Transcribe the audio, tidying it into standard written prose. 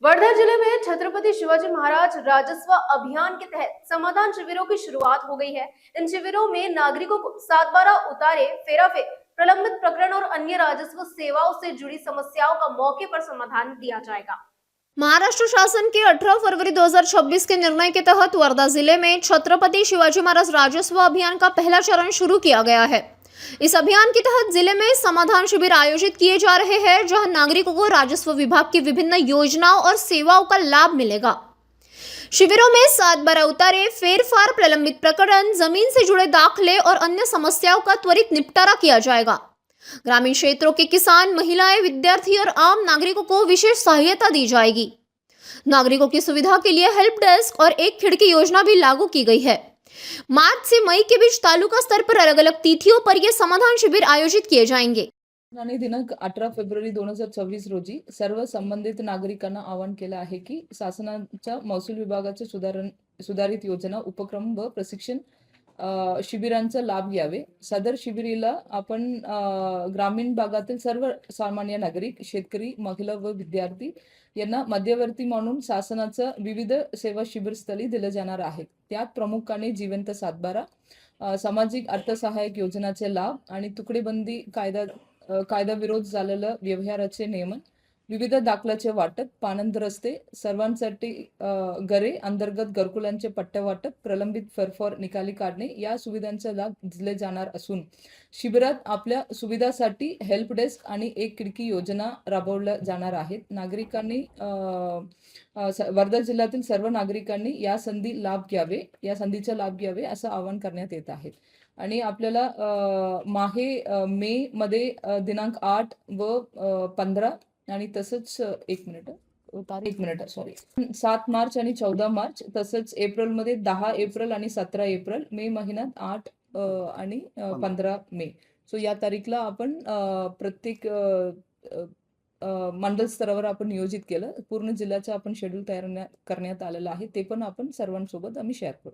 वर्धा जिले में छत्रपति शिवाजी महाराज राजस्व अभियान के तहत समाधान शिविरों की शुरुआत हो गई है। इन शिविरों में नागरिकों को 7/12 उतारे, फेराफेर, प्रलंबित प्रकरण और अन्य राजस्व सेवाओं से जुड़ी समस्याओं का मौके पर समाधान दिया जाएगा। महाराष्ट्र शासन के 18 फरवरी 2026 के निर्णय के तहत वर्धा जिले में छत्रपति शिवाजी महाराज राजस्व अभियान का पहला चरण शुरू किया गया है। इस अभियान के तहत जिले में समाधान शिविर आयोजित किए जा रहे हैं, जहां नागरिकों को राजस्व विभाग की विभिन्न योजनाओं और सेवाओं का लाभ मिलेगा। शिविरों में 7/12 उतारे, फेरफार, प्रलंबित प्रकरण, जमीन से जुड़े दाखले और अन्य समस्याओं का त्वरित निपटारा किया जाएगा। ग्रामीण क्षेत्रों के किसान, महिलाएं, विद्यार्थी और आम नागरिकों को विशेष सहायता दी जाएगी। नागरिकों की सुविधा के लिए हेल्प डेस्क और एक खिड़की योजना भी लागू की गई है। मार्च से मई के बीच तालुका स्तर पर अलग अलग तिथियों पर यह समाधान शिविर आयोजित किए जाएंगे। आणि दिनांक 18 फेब्रुवारी 2026 रोजी सर्व संबंधित नागरिकांना आवाहन केलं आहे की शासनाच्या महसूल विभागाच्या सुधारित योजना, उपक्रम व प्रशिक्षण शिबिरांचा लाभ घ्यावे। सदर शिबिरीला आपण ग्रामीण भागातील सर्व सामान्य नागरिक, शेतकरी, महिला व विद्यार्थी यांना मध्यवर्ती म्हणून शासनाचं विविध सेवा शिबिरस्थळी दिले जाणार आहेत। त्यात प्रामुख्याने जिवंत 7/12, सामाजिक अर्थसहाय्यक योजनाचे लाभ आणि तुकडेबंदी कायदा विरोध झालेलं व्यवहाराचे नियमन, विविध दाखल्याचे वाटप, पाणंद रस्ते, सर्वांसाठी घरे, अंतर्गत घरकुलांचे पट्टे वाटप, प्रलंबित फेरफार निकाली काढणे या सुविधांचा लाभ दिले जाणार असून शिबिरात आपल्या सुविधासाठी हेल्प डेस्क आणि एक खिडकी योजना राबवल्या जाणार आहेत। नागरिकांनी वर्धा जिल्ह्यातील सर्व नागरिकांनी या संधीचा लाभ घ्यावे असं आवाहन करण्यात येत आहे। आणि आपल्याला मे मध्ये दिनांक 8 व 15 आणि तसंच 7 मार्च आणि 14 मार्च, तसंच एप्रिलमध्ये 10 एप्रिल आणि 17 एप्रिल, मे महिन्यात 8 आणि 15 मे। सो या तारीखला आपण प्रत्येक मंडल स्तरावर आपण नियोजित केलं। पूर्ण जिल्ह्याचं आपण शेड्यूल तयार करण्यात आलेलं आहे। ते पण आपण सर्वांसोबत आम्ही शेअर करू।